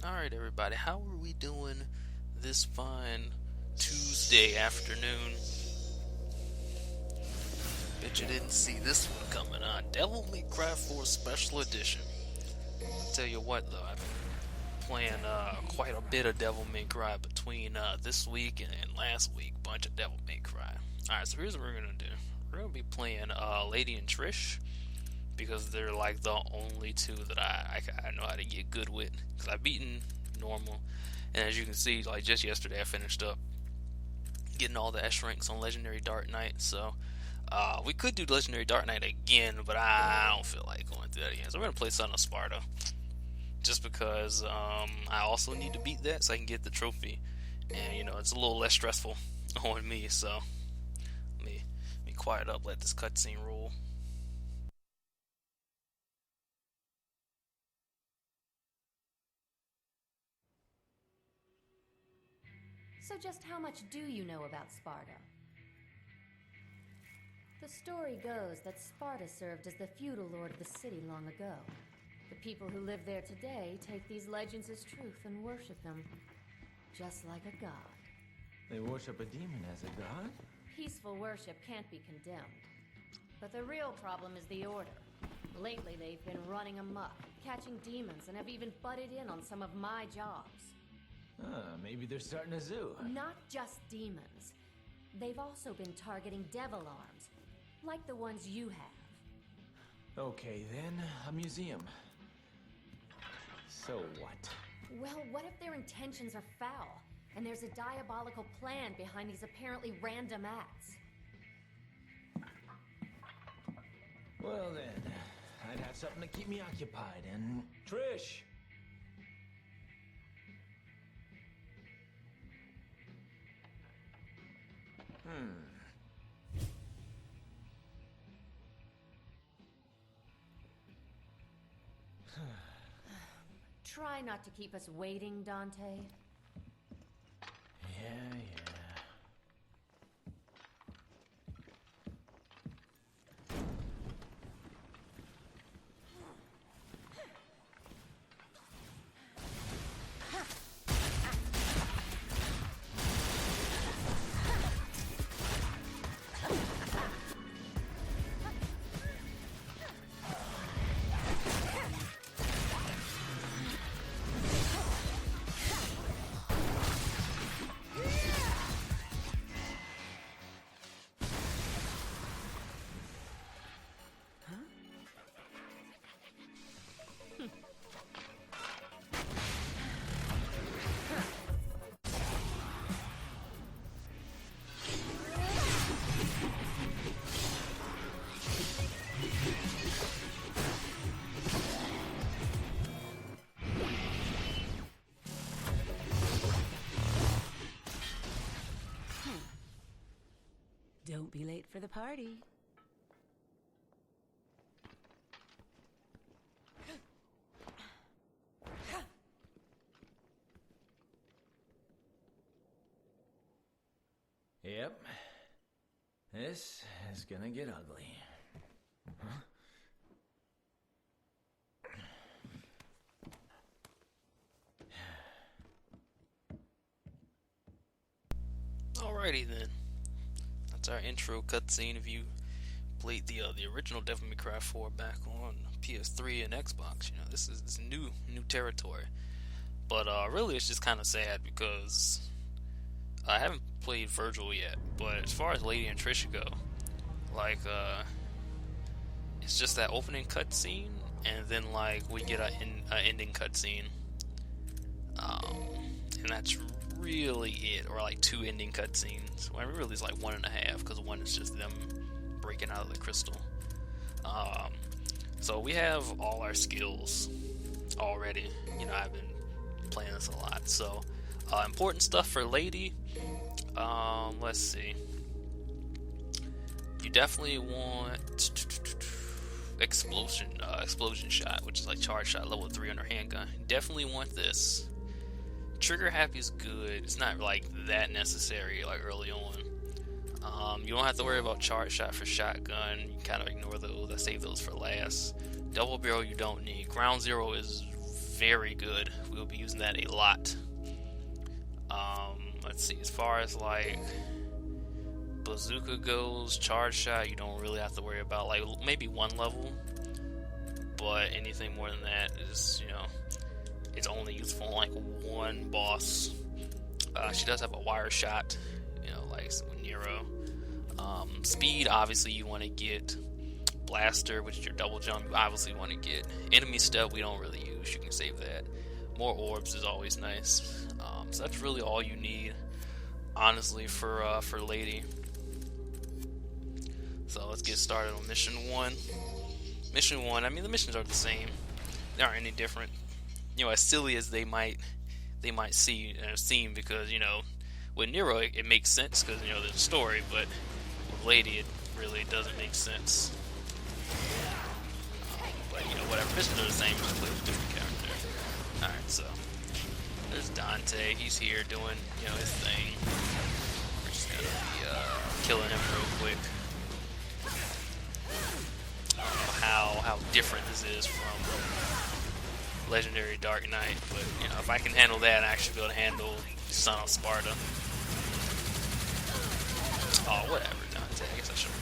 Alright, everybody, how are we doing this fine Tuesday afternoon? Bet you didn't see this one coming on. Devil May Cry 4 Special Edition. I'll tell you what, though, I've been playing quite a bit of Devil May Cry between this week and last week. Bunch of Devil May Cry. Alright, so here's what we're gonna do. We're gonna be playing Lady and Trish, because they're like the only two that I know how to get good with. Because I've beaten normal, and as you can see, like just yesterday I finished up getting all the S ranks on Legendary Dark Knight. So we could do Legendary Dark Knight again, but I don't feel like going through that again. So we're gonna play Son of Sparta, just because I also need to beat that so I can get the trophy, and it's a little less stressful on me. So let me quiet up, let this cutscene roll. So just how much do you know about Sparta? The story goes that Sparta served as the feudal lord of the city long ago. The people who live there today take these legends as truth and worship them, just like a god. They worship a demon as a god? Peaceful worship can't be condemned. But the real problem is the Order. Lately they've been running amok, catching demons, and have even butted in on some of my jobs. Maybe they're starting a zoo. Not just demons. They've also been targeting devil arms, like the ones you have. Okay then, a museum. So what? Well, what if their intentions are foul, and there's a diabolical plan behind these apparently random acts? Well then, I'd have something to keep me occupied, and... Trish! Try not to keep us waiting, Dante. Yeah. Don't be late for the party. Yep. This is gonna get ugly. Huh? Alrighty then. That's our intro cutscene. If you played the original Devil May Cry 4 back on PS3 and Xbox, this is new territory. But really, it's just kind of sad because I haven't played Virgil yet. But as far as Lady and Trisha go, like it's just that opening cutscene, and then like we get a ending cutscene, and that's really it, or like two ending cutscenes. Well, really it's like one and a half, because one is just them breaking out of the crystal. So we have all our skills already. I've been playing this a lot. So important stuff for Lady. Let's see. You definitely want explosion shot, which is like charge shot level 3 on her handgun. Definitely want this. Trigger happy is good. It's not like that necessary like early on. You don't have to worry about charge shot for shotgun. You kind of ignore those. I save those for last. Double barrel you don't need. Ground zero is very good. We'll be using that a lot. Let's see, as far as like bazooka goes, charge shot, you don't really have to worry about, like maybe one level, but anything more than that is, you know, it's only useful on like one boss. She does have a wire shot, you know, like with Nero. Speed, obviously you want to get. Blaster, which is your double jump, you obviously want to get. Enemy step we don't really use, you can save that. More orbs is always nice. So that's really all you need, honestly, for Lady. So let's get started on mission 1. Mission 1, I mean the missions are the same. They aren't any different. You know, as silly as they might seem, because, you know, with Nero it makes sense because, you know, there's a story, but with Lady it really doesn't make sense. But, you know, whatever, missions are the same, just play with a different character. Alright, so there's Dante. He's here doing, you know, his thing. We're just gonna be killing him real quick. I don't know how different this is from Legendary Dark Knight, but, you know, if I can handle that, I should be able to handle Son of Sparta. Oh, whatever, Dante. I guess I should.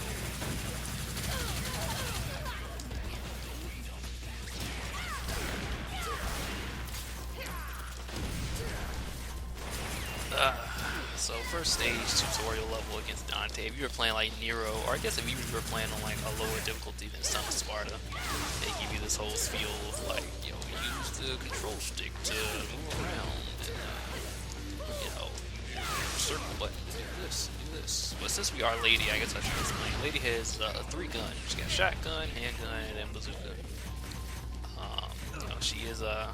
So first stage tutorial level against Dante. If you were playing like Nero, or I guess if you were playing on like a lower difficulty than Son of Sparta, they give you this whole feel of like, you know, use the control stick to move around, and you know, circle button, do this, do this. But since we are Lady, I guess I should explain. Lady has 3 guns. She's got shotgun, handgun, and bazooka. You know, she is a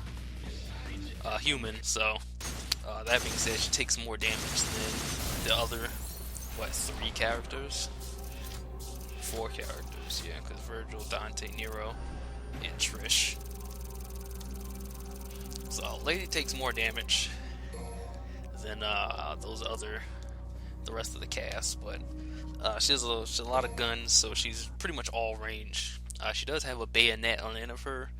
human, so. That being said, she takes more damage than the other, 3 characters? 4 characters, yeah, because Virgil, Dante, Nero, and Trish. So, Lady takes more damage than the rest of the cast, but she has a lot of guns, so she's pretty much all range. She does have a bayonet on the end of her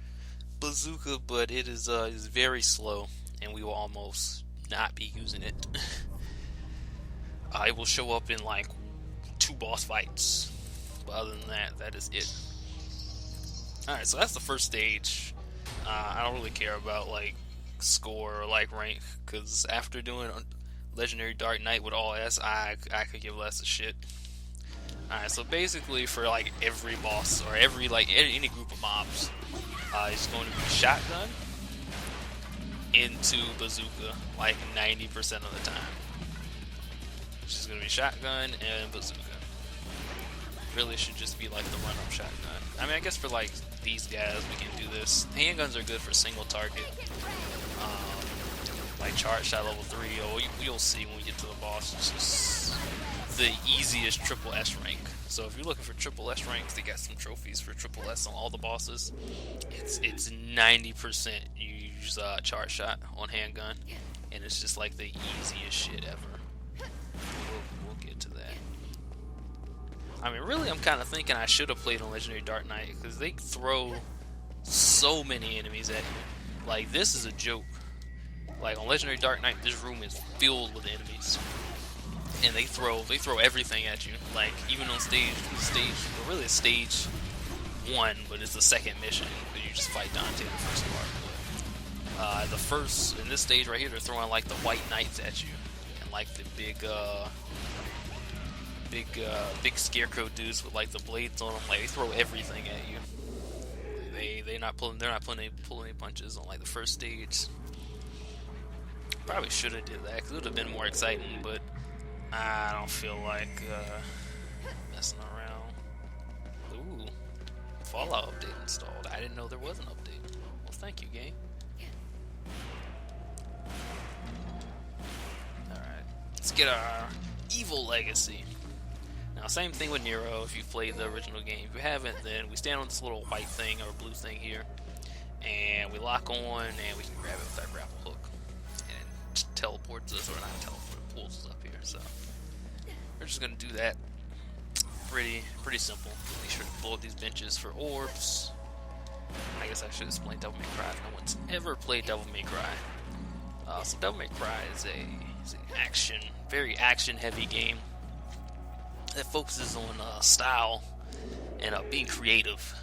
bazooka, but it is very slow, and we will almost not be using it. It will show up in like 2 boss fights, but other than that, that is it. Alright, so that's the first stage. I don't really care about like score or like rank, because after doing Legendary Dark Knight with all S, I could give less a shit. Alright, so basically for like every boss, or every like any group of mobs, it's going to be shotgun into bazooka like 90% of the time. Which is going to be shotgun and bazooka. Really should just be like the run-up shotgun. I mean, I guess for like these guys we can do this. Handguns are good for single target. Like charge shot level 3, or you'll see when we get to the boss. It's just the easiest triple S rank. So if you're looking for triple S ranks, they got some trophies for triple S on all the bosses. It's 90% you use charge shot on handgun, and it's just like the easiest shit ever. We'll get to that. I mean, really, I'm kind of thinking I should have played on Legendary Dark Knight, because they throw so many enemies at you. Like, this is a joke. Like, on Legendary Dark Knight, this room is filled with enemies. And they throw everything at you. Like, even on well, really it's stage 1, but it's the second mission. You just fight Dante in the first part. In this stage right here, they're throwing like the white knights at you. And like the big scarecrow dudes with like the blades on them. Like, they throw everything at you. They're not pulling any punches on like the first stage. Probably should have did that, because it would have been more exciting, but I don't feel like messing around. Ooh, Fallout update installed. I didn't know there was an update. Well, thank you, game. Alright, let's get our evil legacy. Now, same thing with Nero if you've played the original game. If you haven't, then we stand on this little white thing or blue thing here, and we lock on, and we can grab it with our grapple hook. Teleports us, or not teleport, pulls us up here. So we're just gonna do that. Pretty simple. Make sure to pull up these benches for orbs. I guess I should explain Devil May Cry if no one's ever played Devil May Cry. So Devil May Cry is an very action-heavy game that focuses on style and being creative.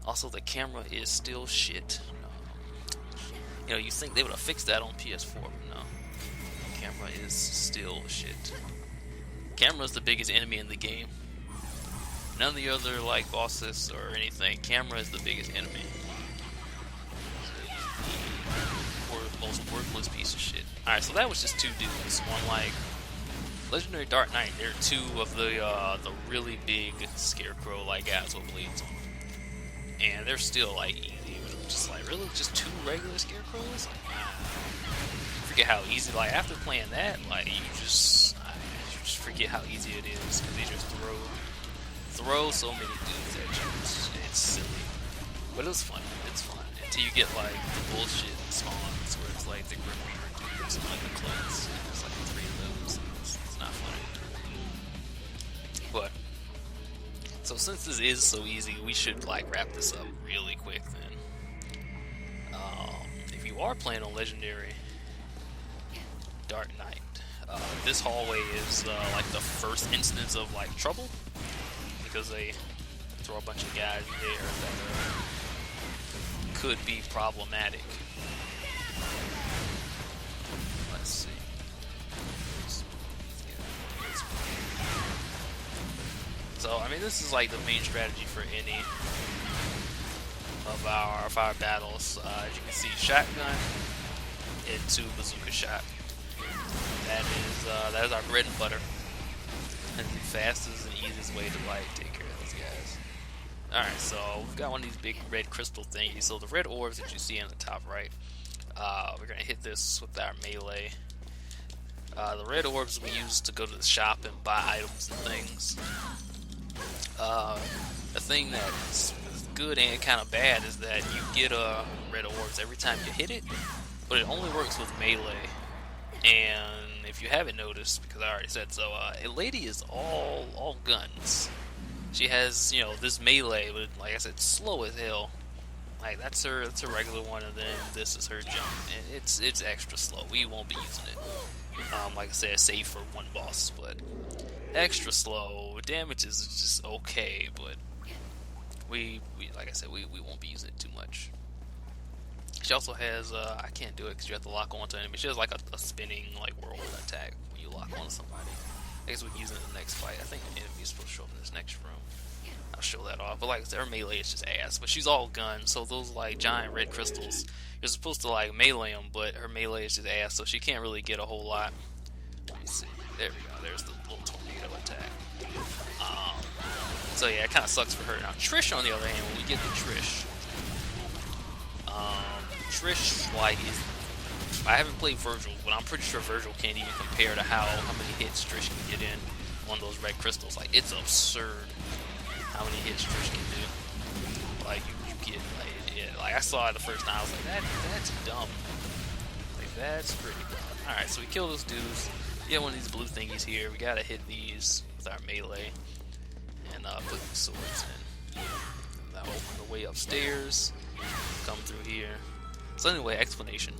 Also, the camera is still shit. You think they would have fixed that on PS4, but no. The camera is still shit. Camera is the biggest enemy in the game. None of the other bosses or anything. Camera is the biggest enemy. Or the most worthless piece of shit. Alright, so that was just two dudes. One Legendary Dark Knight. They're two of the really big scarecrow guys with blades on. And they're still easy. Just really just two regular scarecrows. Forget how easy. After playing that, you just forget how easy it is because they just throw so many dudes at you. It's silly, but it was fun. It's fun until you get the bullshit spawns where it's the Grim Reaper dudes and the clones. There's 3 of those. It's not fun. But so since this is so easy, we should wrap this up really quick then. If you are playing on Legendary Dark Knight, this hallway is the first instance of trouble because they throw a bunch of guys there that could be problematic. Let's see. So I mean, this is the main strategy for any of our battles. As you can see, shotgun into bazooka shot. That is our bread and butter. That's the fastest and easiest way to take care of those guys. Alright, so we've got one of these big red crystal thingies. So the red orbs that you see on the top right, we're gonna hit this with our melee. The red orbs we use to go to the shop and buy items and things. The thing that's good and kind of bad is that you get red orbs every time you hit it, but it only works with melee. And if you haven't noticed, because I already said so, a lady is all guns. She has, this melee, but like I said, slow as hell. That's her regular one, and then this is her jump, and it's extra slow. We won't be using it. Like I said, save for one boss, but extra slow. Damage is just okay, but we like I said, we won't be using it too much. She also has, I can't do it because you have to lock onto an enemy. She has a spinning whirlwind attack when you lock onto somebody. I guess we can use it in the next fight. I think the enemy is supposed to show up in this next room. I'll show that off. But like I said, her melee is just ass. But she's all guns, so those giant red crystals, you're supposed to melee them, but her melee is just ass, so she can't really get a whole lot. Let me see. There we go. There's the little tornado attack. So yeah, it kind of sucks for her. Now Trish, on the other hand, when we get to Trish, I haven't played Virgil, but I'm pretty sure Virgil can't even compare to how many hits Trish can get in on those red crystals. It's absurd how many hits Trish can do. You get, I saw it the first time, I was that's dumb. That's pretty dumb. Alright, so we kill those dudes. We get one of these blue thingies here. We gotta hit these with our melee and put the swords in. That'll open the way upstairs. Come through here. So anyway, explanation.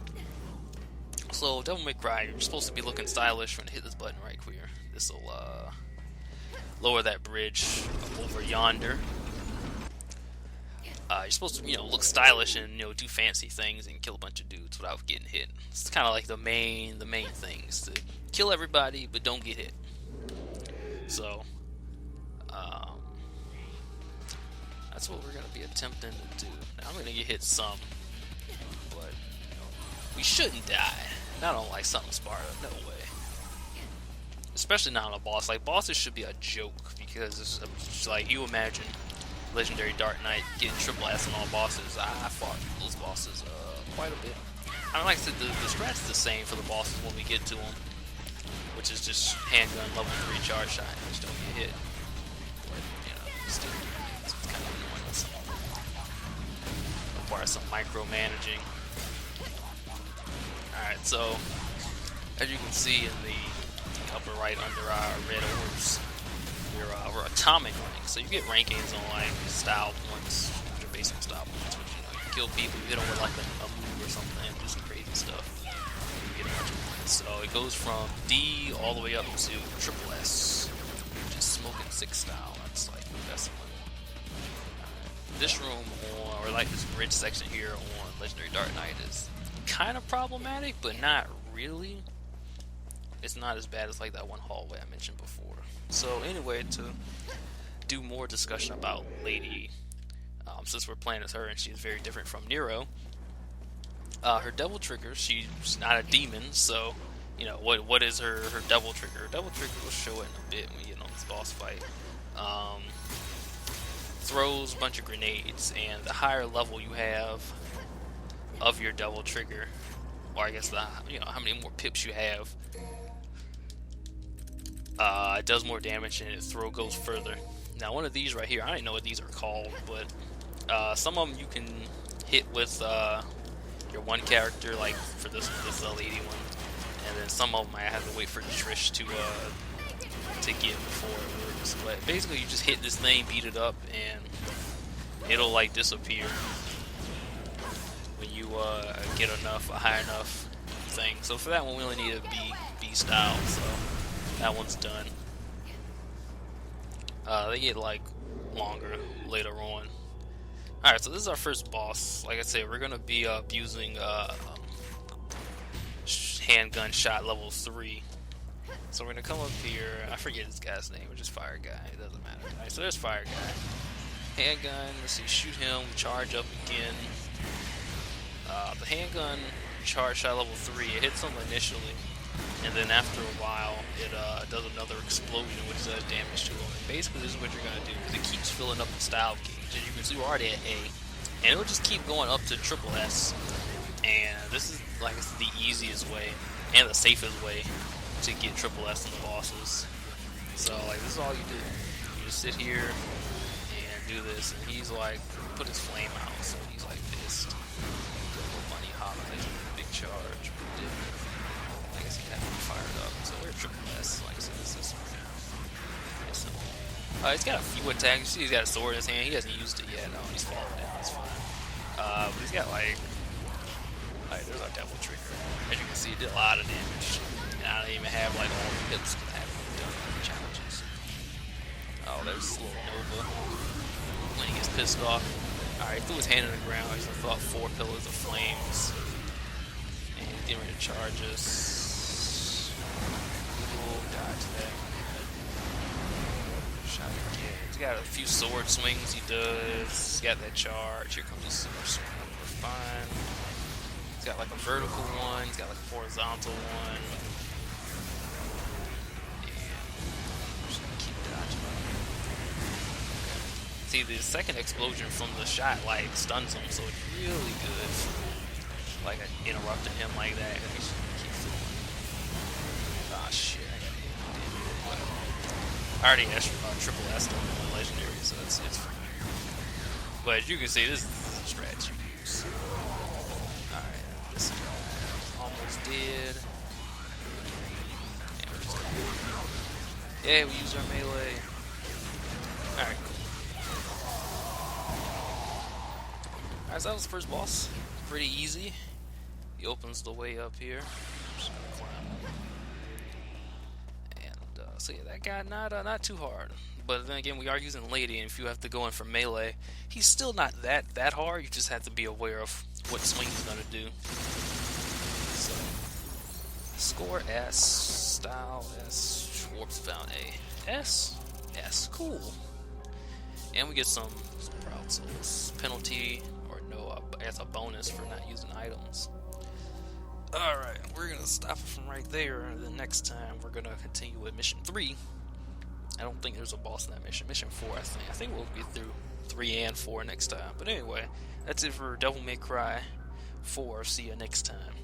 So Devil May Cry, you're supposed to be looking stylish. We're gonna hit this button right here. This will lower that bridge over yonder. You're supposed to, look stylish and do fancy things and kill a bunch of dudes without getting hit. It's kind of the main things to kill everybody but don't get hit. So that's what we're gonna be attempting to do. Now I'm gonna get hit some, but we shouldn't die. Not on Son of Sparta, no way. Especially not on a boss. Bosses should be a joke because it's you imagine Legendary Dark Knight getting triple S on all bosses. I fought those bosses quite a bit. I mean, like I said, the strat's the same for the bosses when we get to them, which is just handgun level 3 charge shot, which don't get hit. But still, it's kind of annoying. Requires some micromanaging. Alright, so as you can see in the upper right under our red orbs, we're atomic rank. So you get rankings on style points, which are basic style points, which, you know, you kill people, you hit them with like a move or something, do some crazy stuff. You get a bunch of points. So it goes from D all the way up to triple S, which is smoking 6 style. That's like the best one. This room or like this bridge section here on Legendary Dark Knight is kind of problematic, but not really. It's not as bad as like that one hallway I mentioned before. So anyway, to do more discussion about Lady, since we're playing as her and she's very different from Nero, her devil trigger, she's not a demon, so you know what is her devil trigger? Her devil trigger will show it in a bit when we get on this boss fight. Throws a bunch of grenades, and the higher level you have of your devil trigger, or I guess how many more pips you have, it does more damage and its throw goes further. Now one of these right here, I don't know what these are called, but some of them you can hit with your one character, like for this lady one, and then some of them I have to wait for Trish to get before it works. But basically, you just hit this thing, beat it up, and it'll like disappear when you get a high enough thing. So for that one, we only need a B style, so that one's done. They get like longer later on. Alright, so this is our first boss. Like I said, we're gonna be using handgun shot level 3. So we're gonna come up here. I forget this guy's name, which is Fire Guy. It doesn't matter. Alright, so there's Fire Guy. Handgun. Let's see. Shoot him. Charge up again. The handgun charge shot level 3. It hits him initially, and then after a while, it does another explosion, which does damage to him. And basically, this is what you're gonna do because it keeps filling up the style gauge. As you can see, we're already at A, and it'll just keep going up to triple S. And this is like the easiest way and the safest way to get triple S in the bosses. So like this is all you do. You just sit here and do this, and he's like put his flame out, so he's like pissed. Money holiday, big charge. I guess he had to be fired up. So we're triple S. Like I said, this is pretty simple. He's got a few attacks. You see, he's got a sword in his hand. He hasn't used it yet. No, he's falling down. It's fine. But he's got like there's our devil trigger. As you can see, it did a lot of damage. And I don't even have like all the hits because I haven't done any challenges. Oh, there's Slow Nova when he gets pissed off. Alright, threw his hand in the ground. He's about 4 pillars of flames. And he's getting ready to charge us. Ooh, dodge that. Shot again. He's got a few sword swings he does. He's got that charge. Here comes his super swing. We're fine. He's got like a vertical one. He's got like a horizontal one. And just keep dodging. See, the second explosion from the shot like stuns him, so it's really good. Like interrupting him like that. He should keep throwing. Ah shit! I already triple S on the legendary, so it's fine. But as you can see, this is the strategy we use. Alright, this guy almost dead. Yeah, we used our melee. Alright, cool. Alright, so that was the first boss. Pretty easy. He opens the way up here. Just gonna climb. And so yeah, that guy not too hard. But then again, we are using Lady, and if you have to go in for melee, he's still not that hard. You just have to be aware of what swing he's gonna do. So score S, style S, Schwartz found A. S, cool. And we get some Proud Souls penalty, or no, I guess a bonus for not using items. Alright, we're gonna stop it from right there, and the next time we're gonna continue with mission 3. I don't think there's a boss in that mission. Mission 4, I think. I think we'll get through 3 and 4 next time. But anyway, that's it for Devil May Cry 4. See you next time.